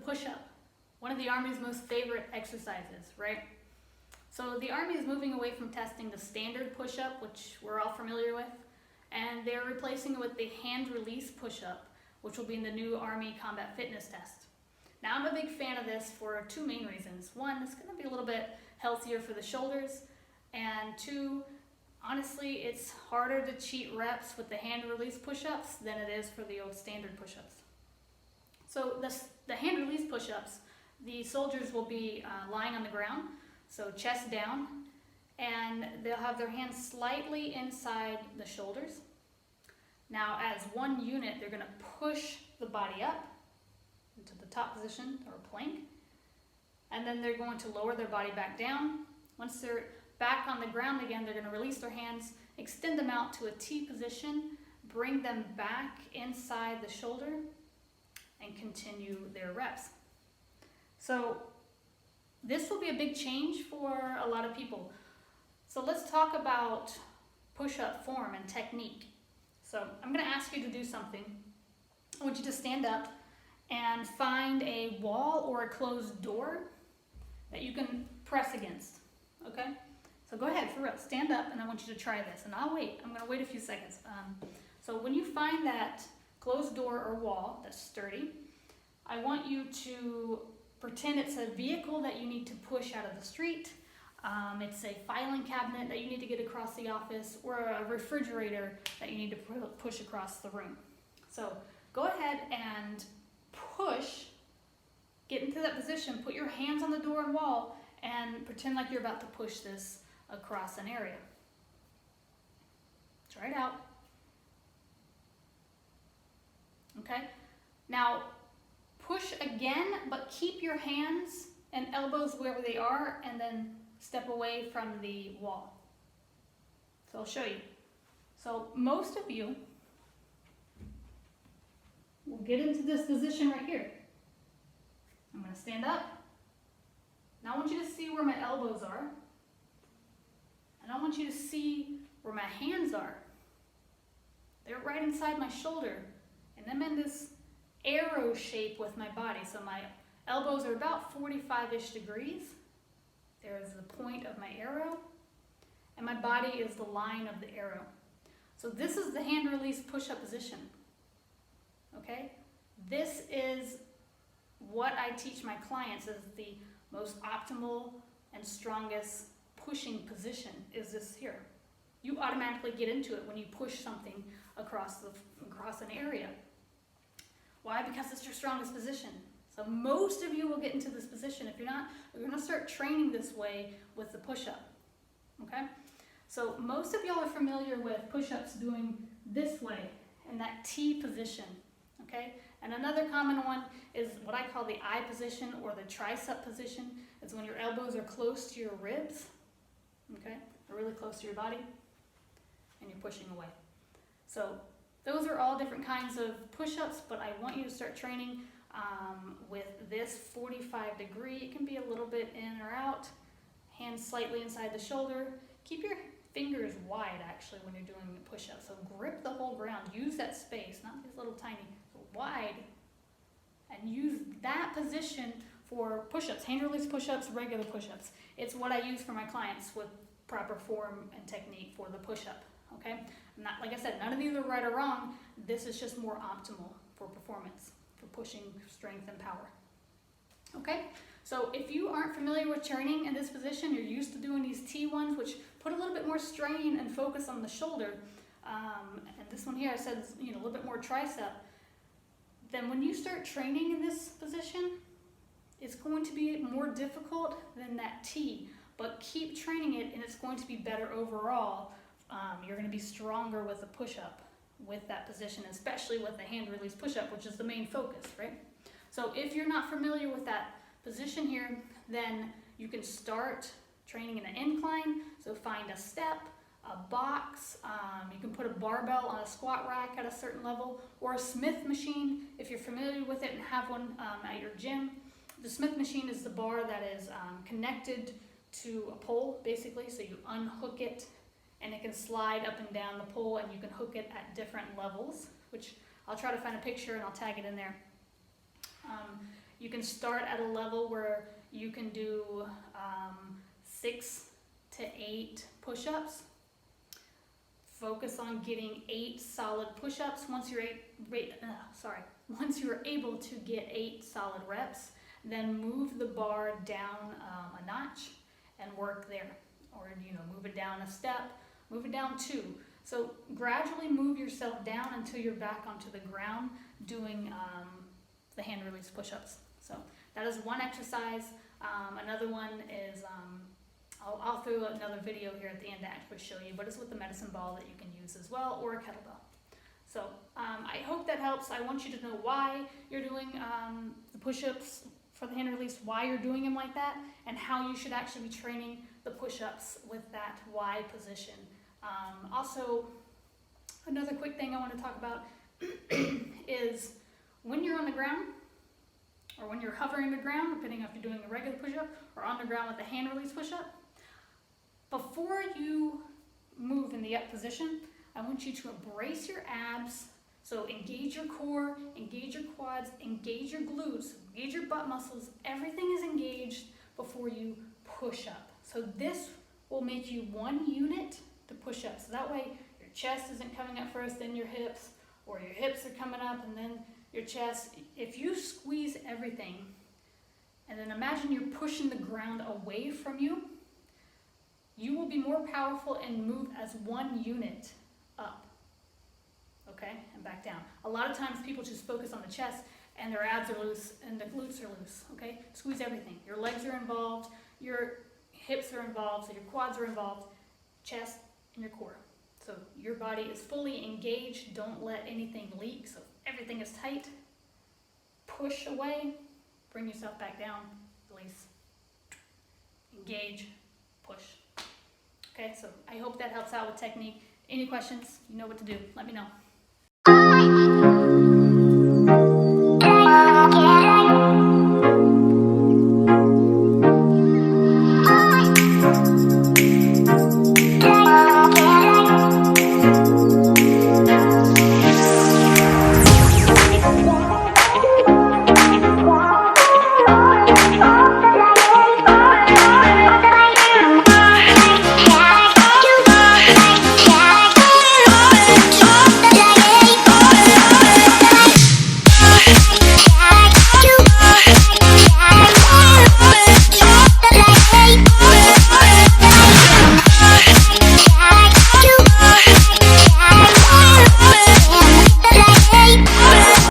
push-up, one of the Army's most favorite exercises, right? So the Army is moving away from testing the standard push-up, which we're all familiar with, and they're replacing it with the hand release push-up, which will be in the new Army Combat Fitness Test. Now, I'm a big fan of this for two main reasons. One, it's going to be a little bit healthier for the shoulders, and two, honestly, it's harder to cheat reps with the hand release push-ups than it is for the old standard push-ups. So the hand release push-ups, the soldiers will be lying on the ground, so chest down, and they'll have their hands slightly inside the shoulders. Now, as one unit, they're going to push the body up into the top position or plank, and then they're going to lower their body back down. Once they're back on the ground again, they're going to release their hands, extend them out to a T position, bring them back inside the shoulder, and continue their reps. So this will be a big change for a lot of people. So let's talk about push-up form and technique. So I'm going to ask you to do something. I want you to stand up and find a wall or a closed door that you can press against, okay? So go ahead, for real, stand up, and I want you to try this, and I'll wait. I'm going to wait a few seconds. So when you find that closed door or wall that's sturdy, I want you to pretend it's a vehicle that you need to push out of the street. It's a filing cabinet that you need to get across the office, or a refrigerator that you need to push across the room. So go ahead and push, get into that position, put your hands on the door and wall, and pretend like you're about to push this across an area. Try it out. Okay? Now, push again, but keep your hands and elbows wherever they are, and then step away from the wall. So I'll show you. So most of you will get into this position right here. I'm going to stand up. Now I want you to see where my elbows are. And I want you to see where my hands are. They're right inside my shoulder. And I'm in this arrow shape with my body. So my elbows are about 45-ish degrees. There's the point of my arrow. And my body is the line of the arrow. So this is the hand release push-up position. Okay? This is what I teach my clients is the most optimal and strongest pushing position is this here. You automatically get into it when you push something across an area. Why? Because it's your strongest position. So most of you will get into this position. If you're not, you're going to start training this way with the push-up. Okay? So most of y'all are familiar with push-ups doing this way in that T position. Okay? And another common one is what I call the I position or the tricep position. It's when your elbows are close to your ribs. Okay? They're really close to your body. And you're pushing away. So those are all different kinds of push-ups, but I want you to start training with this 45 degree. It can be a little bit in or out. Hands slightly inside the shoulder. Keep your fingers wide actually when you're doing the push-up. So grip the whole ground. Use that space, not these little tiny, wide. And use that position for push-ups, hand release push-ups, regular push-ups. It's what I use for my clients with proper form and technique for the push-up. Okay? Not, like I said, none of these are right or wrong. This is just more optimal for performance, for pushing strength and power. Okay? So if you aren't familiar with training in this position, you're used to doing these T1s, which put a little bit more strain and focus on the shoulder. And this one here, I said, a little bit more tricep. Then when you start training in this position, it's going to be more difficult than that T. But keep training it, and it's going to be better overall. You're going to be stronger with the push-up with that position, especially with the hand release push-up, which is the main focus, right? So if you're not familiar with that position here, then you can start training in an incline. So find a step, a box. You can put a barbell on a squat rack at a certain level, or a Smith machine if you're familiar with it and have one at your gym. The Smith machine is the bar that is connected to a pole, basically. So you unhook it, and it can slide up and down the pole, and you can hook it at different levels, which I'll try to find a picture and I'll tag it in there. You can start at a level where you can do 6 to 8 push-ups. Focus on getting 8 solid push-ups. Once you're able to get 8 solid reps, then move the bar down a notch and work there. Or move it down a step, move it down 2. So gradually move yourself down until you're back onto the ground doing the hand release push-ups. So that is one exercise. Another one is, I'll throw another video here at the end to actually show you, but it's with the medicine ball that you can use as well, or a kettlebell. So I hope that helps. I want you to know why you're doing the push-ups for the hand release, why you're doing them like that, and how you should actually be training the push-ups with that Y position. Also, another quick thing I want to talk about is when you're on the ground, or when you're hovering the ground, depending on if you're doing a regular push-up or on the ground with a hand release push-up, before you move in the up position, I want you to embrace your abs. So engage your core, engage your quads, engage your glutes, engage your butt muscles. Everything is engaged before you push up. So this will make you one unit to push up. So that way your chest isn't coming up first, then your hips, or your hips are coming up and then your chest. If you squeeze everything, and then imagine you're pushing the ground away from you, you will be more powerful and move as one unit up. Okay, and back down. A lot of times people just focus on the chest and their abs are loose and the glutes are loose. Okay, squeeze everything. Your legs are involved, your hips are involved, so your quads are involved, chest and your core. So your body is fully engaged. Don't let anything leak. So everything is tight. Push away, bring yourself back down, release, engage, push. Okay, so I hope that helps out with technique. Any questions, you know what to do. Let me know.